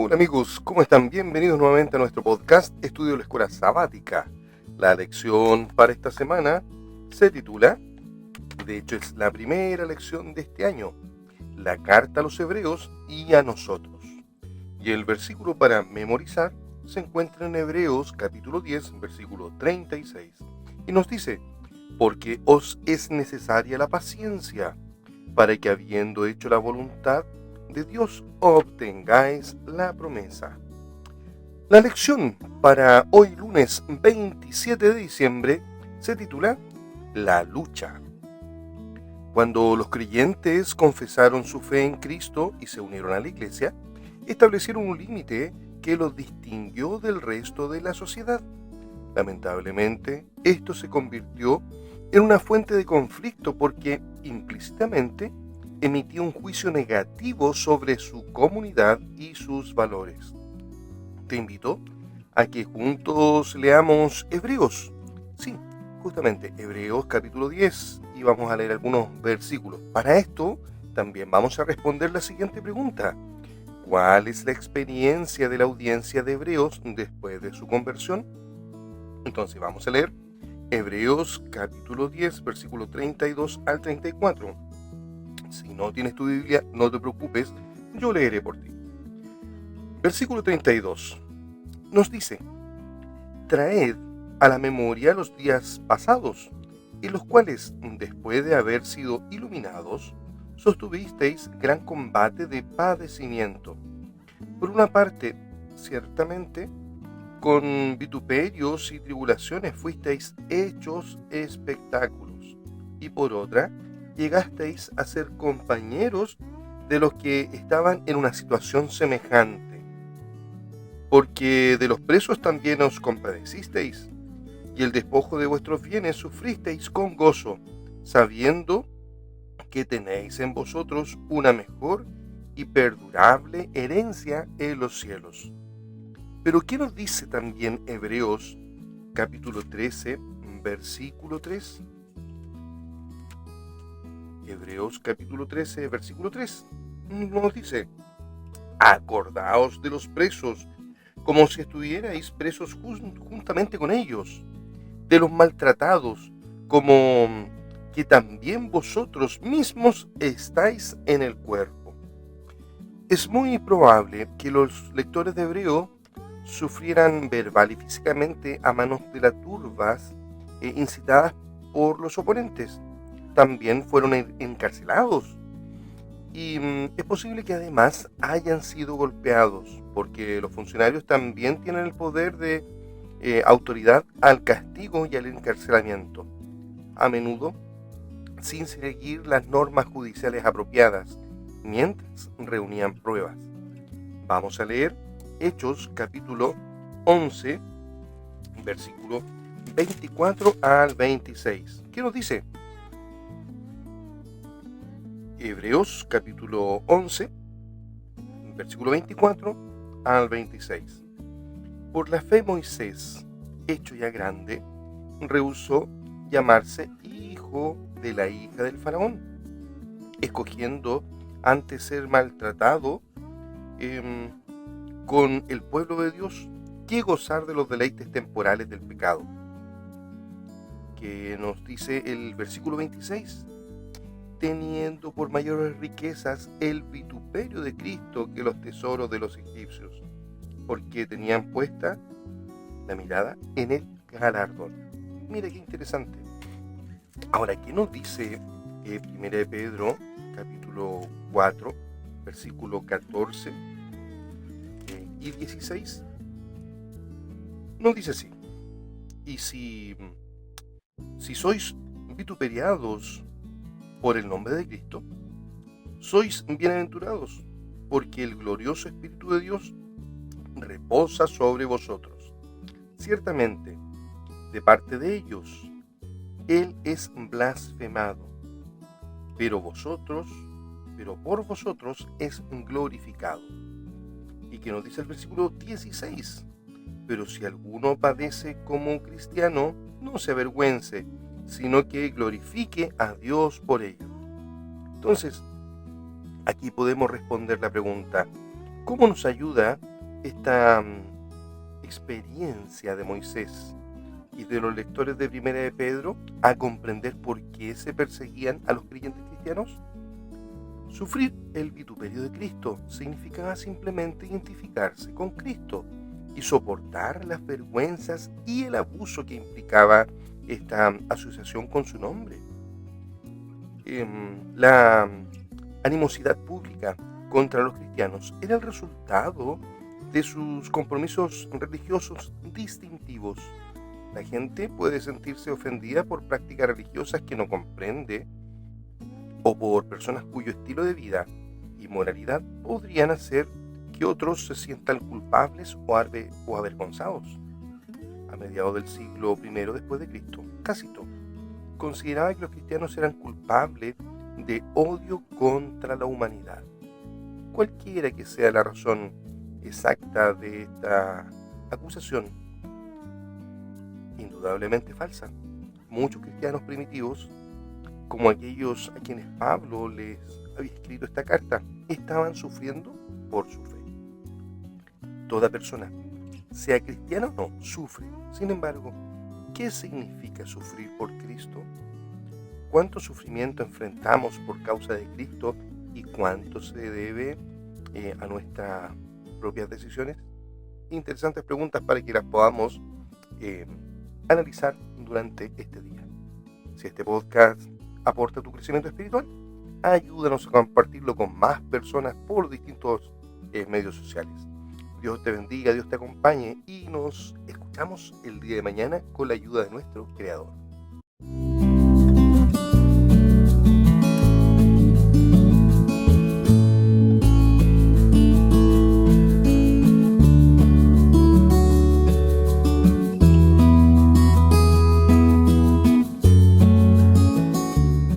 Hola amigos, ¿cómo están? Bienvenidos nuevamente a nuestro podcast Estudio de la Escuela Sabática. La lección para esta semana se titula, de hecho es la primera lección de este año, la carta a los hebreos y a nosotros. Y el versículo para memorizar se encuentra en Hebreos capítulo 10, versículo 36. Y nos dice, porque os es necesaria la paciencia, para que habiendo hecho la voluntad de Dios obtengáis la promesa. La lección para hoy lunes 27 de diciembre se titula La lucha. Cuando los creyentes confesaron su fe en Cristo y se unieron a la iglesia, establecieron un límite que los distinguió del resto de la sociedad. Lamentablemente, esto se convirtió en una fuente de conflicto porque implícitamente emitía un juicio negativo sobre su comunidad y sus valores. Te invito a que juntos leamos Hebreos. Sí, justamente Hebreos capítulo 10 y vamos a leer algunos versículos. Para esto también vamos a responder la siguiente pregunta. ¿Cuál es la experiencia de la audiencia de Hebreos después de su conversión? Entonces vamos a leer Hebreos capítulo 10, versículo 32 al 34. Si no tienes tu Biblia, no te preocupes, yo leeré por ti. Versículo 32 nos dice, traed a la memoria los días pasados, en los cuales, después de haber sido iluminados, sostuvisteis gran combate de padecimiento. Por una parte, ciertamente, con vituperios y tribulaciones fuisteis hechos espectáculos, y por otra, llegasteis a ser compañeros de los que estaban en una situación semejante, porque de los presos también os compadecisteis, y el despojo de vuestros bienes sufristeis con gozo, sabiendo que tenéis en vosotros una mejor y perdurable herencia en los cielos. Pero ¿qué nos dice también Hebreos capítulo 13, versículo 3? Hebreos capítulo 13, versículo 3 nos dice, acordaos de los presos, como si estuvierais presos juntamente con ellos, de los maltratados, como que también vosotros mismos estáis en el cuerpo. Es muy probable que los lectores de Hebreo sufrieran verbal y físicamente a manos de las turbas incitadas por los oponentes. También fueron encarcelados y es posible que además hayan sido golpeados, porque los funcionarios también tienen el poder de autoridad al castigo y al encarcelamiento, a menudo sin seguir las normas judiciales apropiadas, mientras reunían pruebas. Vamos a leer Hechos capítulo 11, versículo 24 al 26. ¿Qué nos dice? Hebreos capítulo 11, versículo 24 al 26. Por la fe Moisés, hecho ya grande, rehusó llamarse hijo de la hija del faraón, escogiendo antes ser maltratado con el pueblo de Dios que gozar de los deleites temporales del pecado. Que nos dice el versículo 26, teniendo por mayores riquezas el vituperio de Cristo que los tesoros de los egipcios, porque tenían puesta la mirada en el galardón. Mira qué interesante. Ahora, ¿qué nos dice 1 de Pedro, capítulo 4, versículo 14 y 16? Nos dice así, y si sois vituperiados por el nombre de Cristo, sois bienaventurados, porque el glorioso Espíritu de Dios reposa sobre vosotros. Ciertamente, de parte de ellos, Él es blasfemado, pero por vosotros es glorificado. Y que nos dice el versículo 16, pero si alguno padece como un cristiano, no se avergüence, sino que glorifique a Dios por ello. Entonces, aquí podemos responder la pregunta, ¿cómo nos ayuda esta experiencia de Moisés y de los lectores de Primera de Pedro a comprender por qué se perseguían a los creyentes cristianos? Sufrir el vituperio de Cristo significaba simplemente identificarse con Cristo y soportar las vergüenzas y el abuso que implicaba esta asociación con su nombre. La animosidad pública contra los cristianos era el resultado de sus compromisos religiosos distintivos. La gente puede sentirse ofendida por prácticas religiosas que no comprende o por personas cuyo estilo de vida y moralidad podrían hacer que otros se sientan culpables o avergonzados. A mediados del siglo I después de Cristo, Tácito consideraba que los cristianos eran culpables de odio contra la humanidad. Cualquiera que sea la razón exacta de esta acusación, indudablemente falsa. Muchos cristianos primitivos, como aquellos a quienes Pablo les había escrito esta carta, estaban sufriendo por su fe. Toda persona, sea cristiana o no, sufre. Sin embargo, ¿qué significa sufrir por Cristo? ¿Cuánto sufrimiento enfrentamos por causa de Cristo y cuánto se debe a nuestras propias decisiones? Interesantes preguntas para que las podamos analizar durante este día. Si este podcast aporta tu crecimiento espiritual, ayúdanos a compartirlo con más personas por distintos medios sociales. Dios te bendiga, Dios te acompañe y nos escuchamos el día de mañana con la ayuda de nuestro Creador.